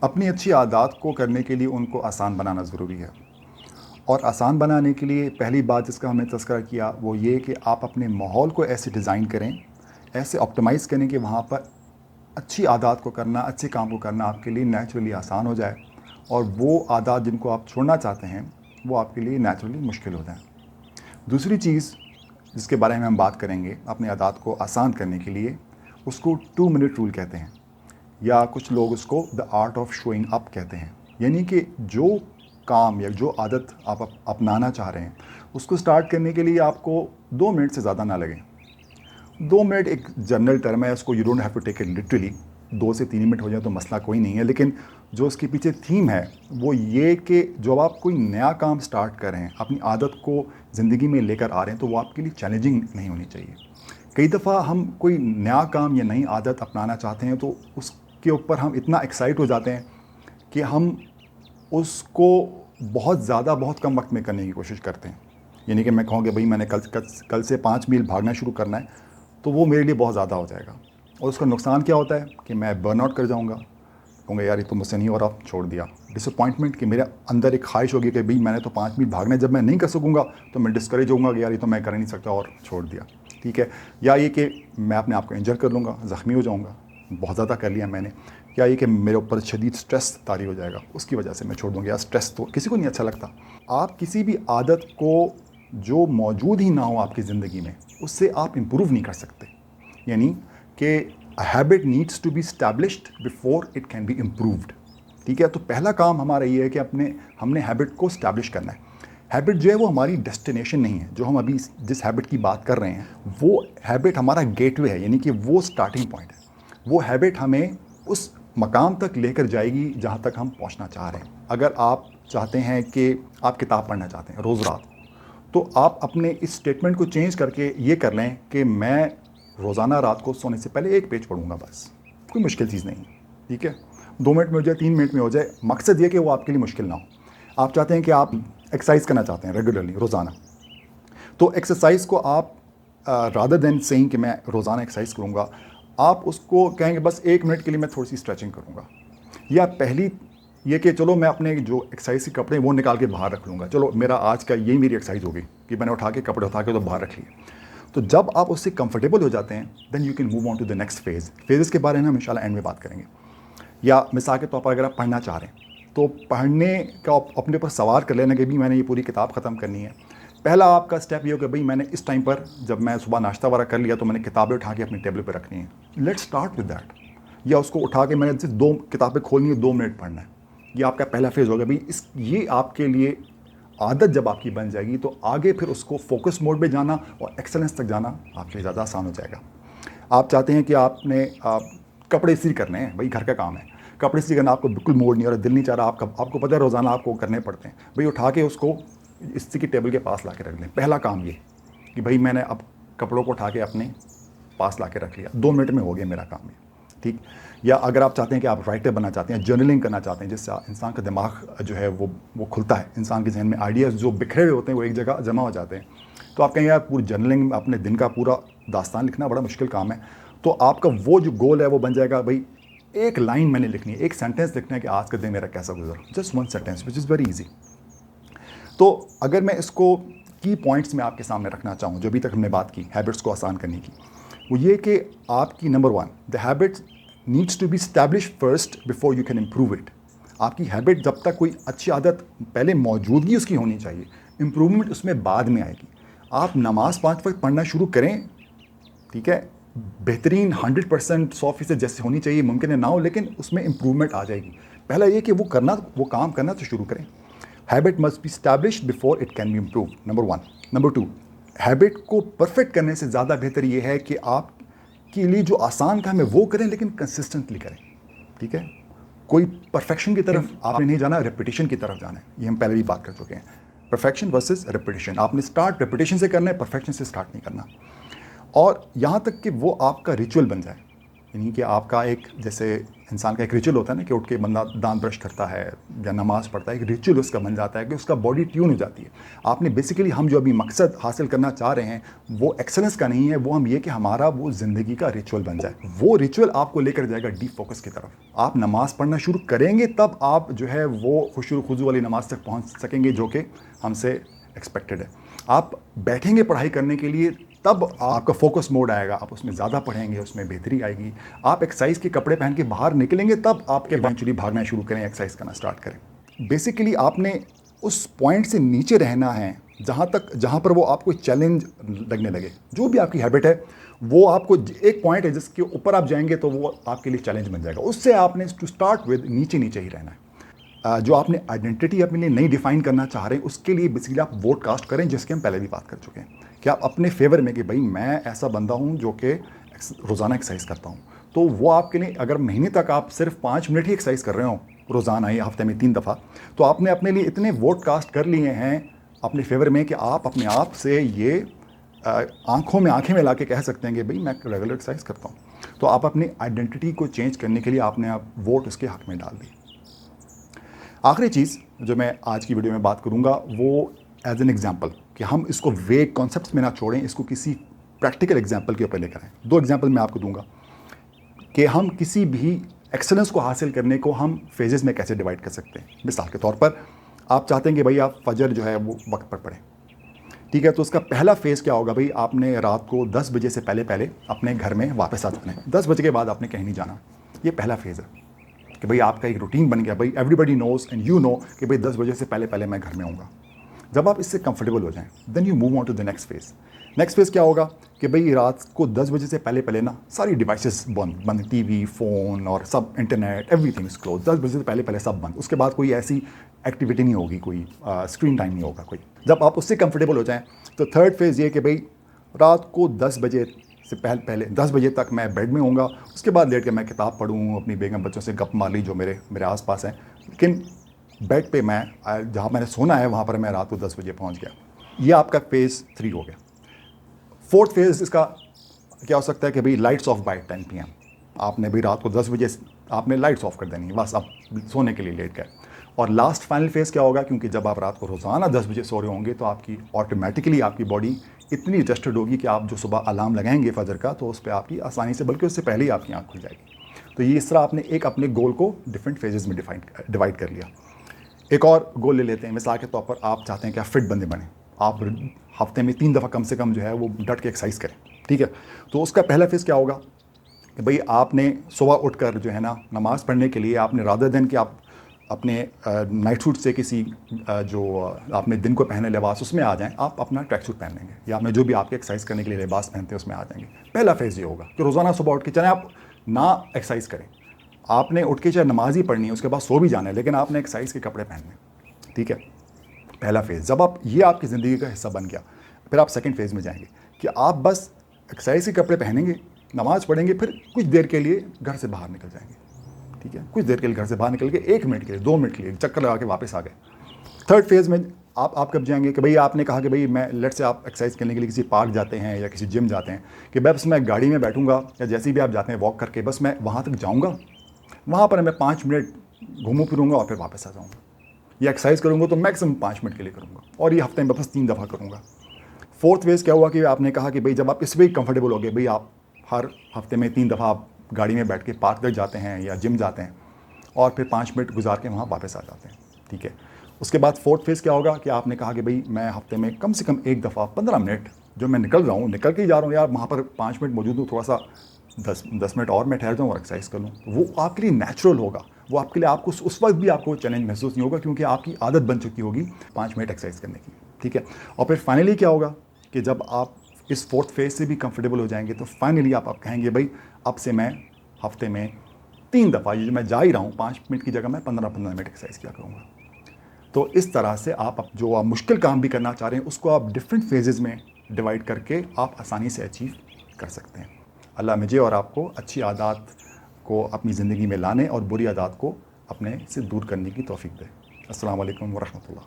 अपनी अच्छी आदत को करने के लिए उनको आसान बनाना ज़रूरी है। और आसान बनाने के लिए पहली बात जिसका हमने तज़किरा किया वो ये कि आप अपने माहौल को ऐसे डिज़ाइन करें, ऐसे ऑप्टिमाइज़ करें कि वहाँ पर अच्छी आदत को करना, अच्छे काम को करना आपके लिए नेचुरली आसान हो जाए, और वो आदत जिनको आप छोड़ना चाहते हैं वो आपके लिए नेचुरली मुश्किल हो जाए। दूसरी चीज़ जिसके बारे में हम बात करेंगे अपनी आदत को आसान करने के लिए, उसको 2 मिनट रूल कहते हैं, या कुछ लोग उसको the art of showing up कहते हैं। यानी कि जो काम या जो आदत आप अपनाना चाह रहे हैं उसको स्टार्ट करने के लिए आपको 2 मिनट से ज़्यादा ना लगें। 2 मिनट एक जनरल टर्म है, उसको you don't have to take it literally. 2 से 3 मिनट हो जाए तो मसला कोई नहीं है, लेकिन जो उसके पीछे थीम है वो ये कि जब आप कोई नया काम स्टार्ट कर रहे हैं, अपनी आदत को ज़िंदगी में लेकर आ रहे हैं, तो वो आपके लिए चैलेंजिंग नहीं होनी चाहिए। कई दफ़ा हम कोई नया काम या नई आदत अपनाना चाहते हैं तो उसके ऊपर हम इतना एक्साइट हो जाते हैं कि हम उसको बहुत ज़्यादा बहुत कम वक्त में करने की कोशिश करते हैं। यानी कि मैं कहूँ कि भाई मैंने कल से 5 मील भागना शुरू करना है, तो वो मेरे लिए बहुत ज़्यादा हो जाएगा, और उसका नुकसान क्या होता है कि मैं बर्नआउट कर जाऊँगा, कहूँगा यार ये तो मुझसे नहीं हो रहा, छोड़ दिया। डिसअपॉइंटमेंट कि मेरे अंदर एक ख्वाहिश होगी कि भाई मैंने तो 5 मील भागना है, जब मैं नहीं कर सकूँगा तो मैं डिस्करेज होऊंगा कि यार ये तो मैं कर नहीं सकता, और छोड़ दिया। ठीक है, या ये कि मैं अपने आप को इंजर कर लूँगा, ज़ख्मी हो जाऊँगा, बहुत ज़्यादा कर लिया मैंने, या ये कि मेरे ऊपर शदीद स्ट्रेस तारी हो जाएगा, उसकी वजह से मैं छोड़ दूँगा। यार स्ट्रेस तो किसी को नहीं अच्छा लगता। आप किसी भी आदत को जो मौजूद ही ना हो आपकी ज़िंदगी में, उससे आप इम्प्रूव नहीं कर सकते। यानी कि a habit needs to be established before it can be improved. ठीक है, तो पहला काम हमारा ये है कि हमने हैबिट को स्टैब्लिश करना है। हैबिट जो है वो हमारी डेस्टिनेशन नहीं है। जो हम अभी जिस हैबिट की बात कर रहे हैं वो हैबिट हमारा गेटवे है, यानी कि वो स्टार्टिंग पॉइंट है। वो हैबिट हमें उस मकाम तक लेकर जाएगी जहाँ तक हम पहुँचना चाह रहे हैं। अगर आप चाहते हैं कि आप किताब पढ़ना चाहते हैं रोज़ रात, तो आप अपने इस स्टेटमेंट को चेंज करके ये कर लें कि मैं रोज़ाना रात को सोने से पहले 1 पेज पढ़ूंगा, बस। कोई मुश्किल चीज़ नहीं, ठीक है। 2 मिनट में हो जाए, 3 मिनट में हो जाए, मकसद ये कि वो आपके लिए मुश्किल ना हो। आप चाहते हैं कि आप एक्सरसाइज करना चाहते हैं रेगुलरली रोज़ाना, तो एक्सरसाइज को आप रादर देन सेइंग कि मैं रोज़ाना एक्सरसाइज करूँगा, आप उसको कहेंगे बस 1 मिनट के लिए मैं थोड़ी सी स्ट्रेचिंग करूँगा। या पहली ये कि चलो मैं अपने जो एक्सरसाइज के कपड़े वो निकाल के बाहर रख लूँगा, चलो मेरा आज का यही मेरी एक्सरसाइज होगी कि मैंने कपड़े उठा के तो बाहर रख लिए। तो जब आप उससे कंफर्टेबल हो जाते हैं then you can move on to the next phases के बारे में हम इंशाल्लाह एंड में बात करेंगे। या मिसाल के तौर पर अगर आप पढ़ना चाह रहे हैं तो पढ़ने का अपने पर सवार कर लेना कि भी मैंने ये पूरी किताब ख़त्म करनी है। पहला आपका स्टेप ये हो कि भाई मैंने इस टाइम पर जब मैं सुबह नाश्ता वगैरह कर लिया तो मैंने किताबें उठा के अपनी टेबल पर रखनी है। Let's start with that. या उसको उठा के मैंने सिर्फ 2 किताबें खोलनी है, 2 मिनट पढ़ना है। ये आपका पहला फेज़ होगा। भाई ये आपके लिए आदत जब आपकी बन जाएगी तो आगे फिर उसको फोकस मोड में जाना और एक्सेलेंस तक जाना आपके लिए ज़्यादा आसान हो जाएगा। आप चाहते हैं कि आपने कपड़े इस्त्री करने हैं, भाई घर का काम है, कपड़े इस्त्री करना आपको बिल्कुल मूड नहीं और दिल नहीं चाह रहा, आपको पता है रोज़ाना आपको करने पड़ते हैं, भाई उठा के उसको इस्त्री की टेबल के पास ला के रख लें। पहला काम ये कि भाई मैंने अब कपड़ों को उठा के अपने पास ला के रख लिया, 2 मिनट में हो गया मेरा काम ये, ठीक। या अगर आप चाहते हैं कि आप राइटर बनना चाहते हैं, जर्नलिंग करना चाहते हैं, जिससे इंसान का दिमाग जो है वो खुलता है, इंसान के जहन में आइडियाज़ जो बिखरे हुए होते हैं वो एक जगह जमा हो जाते हैं। तो आप कहेंगे यार पूरी जर्नलिंग अपने दिन का पूरा दास्तान लिखना बड़ा मुश्किल काम है, तो आपका वो जो गोल है वो बन जाएगा भाई एक लाइन मैंने लिखनी है, एक सेंटेंस लिखना है कि आज का दिन मेरा कैसा गुजरा, just 1 sentence which is very easy. तो अगर मैं इसको की पॉइंट्स में आपके सामने रखना चाहूँ जो अभी तक हमने बात की हैबिट्स को आसान करने की, वो ये कि आपकी number 1 the habit needs to be establish first before you can improve it. आपकी हैबिट जब तक कोई अच्छी आदत पहले मौजूदगी उसकी होनी चाहिए, इम्प्रूवमेंट उसमें बाद में आएगी। आप नमाज़ 5 वक्त पढ़ना शुरू करें, ठीक है, बेहतरीन 100% 100% जैसे होनी चाहिए, मुमकिन है ना हो, लेकिन उसमें इम्प्रूवमेंट आ जाएगी। पहला ये कि वो काम करना तो शुरू करें। Habit must be established before it can B improve, number 1। Number 2, habit को परफेक्ट करने से ज़्यादा बेहतर ये है कि आप के लिए जो आसान काम है वो करें, लेकिन कंसिस्टेंटली करें, ठीक है। कोई परफेक्शन की तरफ आपने नहीं जाना, रेपिटेशन की तरफ जाना है। ये हम पहले भी बात कर चुके हैं, परफेक्शन वर्सेस रेपिटेशन। आपने स्टार्ट रेपिटेशन से करना है, परफेक्शन से स्टार्ट नहीं करना। और यहाँ तक कि वो आपका रिचुअल बन जाए, यानी कि आपका एक जैसे इंसान का एक रिचुअल होता है ना कि उठ के बंदा दांत ब्रश करता है या नमाज़ पढ़ता है, एक रिचुअल उसका बन जाता है कि उसका बॉडी ट्यून हो जाती है। आपने बेसिकली हम जो अभी मकसद हासिल करना चाह रहे हैं वो एक्सेलेंस का नहीं है, वो हम ये कि हमारा वो ज़िंदगी का रिचुअल बन जाए। वो रिचुअल आपको लेकर जाएगा डीप फोकस की तरफ। आप नमाज़ पढ़ना शुरू करेंगे तब आप जो है वो खुशू खुजू वाली नमाज तक पहुँच सकेंगे जो कि हमसे एक्सपेक्टेड है। आप बैठेंगे पढ़ाई करने के लिए तब आपका फोकस मोड आएगा, आप उसमें ज़्यादा पढ़ेंगे, उसमें बेहतरी आएगी। आप एक्सरसाइज के कपड़े पहन के बाहर निकलेंगे तब आपके इवेंचुअली भागना शुरू करें, एक्सरसाइज करना स्टार्ट करें। बेसिकली आपने उस पॉइंट से नीचे रहना है जहाँ पर वो आपको चैलेंज लगने लगे। जो भी आपकी हैबिट है वो आपको एक पॉइंट है जिसके ऊपर आप जाएंगे तो वो आपके लिए चैलेंज बन जाएगा। उससे आपने टू स्टार्ट विद नीचे नीचे ही रहना है। जो आपने आइडेंटिटी अपने लिए नहीं डिफाइन करना चाह रहे हैं उसके लिए बेसिकली आप वोट कास्ट करें, जिसके हम पहले भी बात कर चुके हैं कि आप अपने फेवर में कि भाई मैं ऐसा बंदा हूं जो कि रोज़ाना एक्सरसाइज करता हूं। तो वो आपके लिए अगर महीने तक आप सिर्फ 5 मिनट ही एक्सरसाइज कर रहे हो रोज़ाना या हफ्ते में 3 दफ़ा, तो आपने अपने लिए इतने वोट कास्ट कर लिए हैं अपने फेवर में कि आप अपने आप से ये आंखों में आंखें मिला के कह सकते हैं कि भाई मैं रेगुलर एक्सरसाइज करता हूँ। तो आप अपनी आइडेंटिटी को चेंज करने के लिए आपने आप वोट उसके हक में डाल दी। आखिरी चीज़ जो मैं आज की वीडियो में बात करूँगा वो एज एन एग्जाम्पल कि हम इसको वेग कॉन्सेप्ट्स में ना छोड़ें, इसको किसी प्रैक्टिकल एग्जाम्पल के ऊपर लेकर आएँ। 2 एग्जाम्पल मैं आपको दूंगा कि हम किसी भी एक्सेलेंस को हासिल करने को हम फेजेस में कैसे डिवाइड कर सकते हैं। मिसाल के तौर पर आप चाहते हैं कि भाई आप फजर जो है वो वक्त पर पढ़ें, ठीक है। तो उसका पहला फेज़ क्या होगा, भाई आपने रात को 10 बजे से पहले पहले अपने घर में वापस आ जाना है। 10 बजे के बाद आपने कहीं नहीं जाना। ये पहला फेज़ है कि भाई आपका एक रूटीन बन गया, भाई everybody knows and you know कि भाई 10 बजे से पहले पहले मैं घर में आऊँगा। जब आप इससे कंफर्टेबल हो जाएं then you move on to the next phase. Next phase क्या होगा कि भाई रात को 10 बजे से पहले पहले ना सारी डिवाइसेस बंद, टीवी, फ़ोन और सब, इंटरनेट, एवरीथिंग इज क्लोज। 10 बजे से पहले पहले सब बंद। उसके बाद कोई ऐसी एक्टिविटी नहीं होगी, कोई स्क्रीन टाइम नहीं होगा कोई। जब आप उससे कंफर्टेबल हो जाएं तो थर्ड फेज़ ये कि भाई रात को 10 बजे से पहले 10 बजे तक मैं बेड में होऊंगा। उसके बाद लेट के मैं किताब पढ़ूँ, अपनी बेगम बच्चों से गप मार ली जो मेरे आसपास हैं, लेकिन बेड पे मैं जहाँ मैंने सोना है वहाँ पर मैं रात को 10 बजे पहुँच गया। ये आपका फेज़ 3 हो गया। फोर्थ फेज़ इसका क्या हो सकता है कि भाई लाइट्स ऑफ बाय 10 PM। आपने भी रात को 10 बजे आपने लाइट्स ऑफ कर देनी है, बस आप सोने के लिए लेट गए। और लास्ट फाइनल फेज़ क्या होगा, क्योंकि जब आप रात को रोज़ाना 10 बजे सो रहे होंगे तो आपकी ऑटोमेटिकली आपकी बॉडी इतनी एडजस्टेड होगी कि आप जो सुबह अलार्म लगाएंगे फजर का तो उस पर आपकी आसानी से, बल्कि उससे पहले ही आपकी आँख खुल जाएगी। तो ये इस तरह आपने एक अपने गोल को डिफरेंट फेजेस में डिवाइड कर लिया। एक और गोल ले लेते हैं। मिसाल के तौर पर आप चाहते हैं कि आप फिट बंदे बने, आप हफ्ते में 3 दफ़ा कम से कम जो है वो डट के एक्सरसाइज करें, ठीक है। तो उसका पहला फेज़ क्या होगा कि भाई आपने सुबह उठकर जो है ना नमाज़ पढ़ने के लिए आपने रादर देन कि आप अपने नाइट सूट से किसी जो आपने दिन को पहने लिबास उसमें आ जाएं, आप अपना ट्रैक सूट पहन लेंगे या आपने जो भी आपके एक्सरसाइज करने के लिए लिबास पहनते हैं उसमें आ जाएंगे। पहला फेज़ ये होगा कि रोज़ाना सुबह उठ के, चाहे आप ना एक्सरसाइज करें, आपने उठ के चाहे नमाज ही पढ़नी है, उसके बाद सो भी जाना है, लेकिन आपने एक्सरसाइज के कपड़े पहनने, ठीक है। पहला फेज़ जब आप ये आपकी ज़िंदगी का हिस्सा बन गया, फिर आप सेकंड फेज़ में जाएंगे कि आप बस एक्सरसाइज के कपड़े पहनेंगे, नमाज़ पढ़ेंगे, फिर कुछ देर के लिए घर से बाहर निकल जाएंगे, ठीक है। कुछ देर के लिए घर से बाहर निकल के 1 मिनट के लिए, 2 मिनट के लिए चक्कर लगा के वापस आ गए। थर्ड फेज़ में आप कब जाएंगे कि भाई आपने कहा कि भाई मैं लेट से आप एक्सरसाइज करने के लिए किसी पार्क जाते हैं या किसी जिम जाते हैं कि बस मैं गाड़ी में बैठूंगा या जैसे भी आप जाते हैं वॉक करके बस मैं वहाँ तक जाऊँगा, वहाँ पर मैं 5 मिनट घूमूँ फिरूँगा और फिर वापस आ जाऊँगा। या एक्सरसाइज करूँगा तो मैक्सिमम 5 मिनट के लिए करूँगा और ये हफ्ते में बस 3 दफ़ा करूँगा। फोर्थ फेज़ क्या हुआ कि आपने कहा कि भाई जब आप इसमें कंफर्टेबल हो गए, भाई आप हर हफ्ते में 3 दफ़ा आप गाड़ी में बैठ के पार्क तक जाते हैं या जिम जाते हैं और फिर 5 मिनट गुजार के वहाँ वापस आ जाते हैं, ठीक है। उसके बाद फोर्थ फेज़ क्या होगा कि आपने कहा कि भाई मैं हफ्ते में कम से कम 1 दफ़ा 15 मिनट जो मैं निकल रहा हूँ, निकल के ही जा रहा हूँ यार, वहाँ पर 5 मिनट मौजूद हूँ, थोड़ा सा 10 मिनट और मैं ठहर जाऊँ और एक्सरसाइज कर लूँ। वो आपके लिए नेचुरल होगा, वो आपके लिए आपको उस वक्त भी आपको चैलेंज महसूस नहीं होगा क्योंकि आपकी आदत बन चुकी होगी 5 मिनट एक्सरसाइज करने की, ठीक है। और फिर फाइनली क्या होगा कि जब आप इस फोर्थ फेज़ से भी कंफर्टेबल हो जाएंगे तो फाइनली आप कहेंगे भाई अब से मैं हफ्ते में 3 दफ़ा, ये जो मैं जा ही रहा हूँ 5 मिनट की जगह मैं 15-15 मिनट एक्सरसाइज किया करूँगा। तो इस तरह से आप जो आप मुश्किल काम भी करना चाह रहे हैं उसको आप डिफरेंट फेजेज़ में डिवाइड करके आप आसानी से अचीव कर सकते हैं। अल्लाह मुझे और आपको अच्छी आदत को अपनी ज़िंदगी में लाने और बुरी आदत को अपने से दूर करने की तौफीक दे। अस्सलाम वालेकुम व रहमतुल्लाह।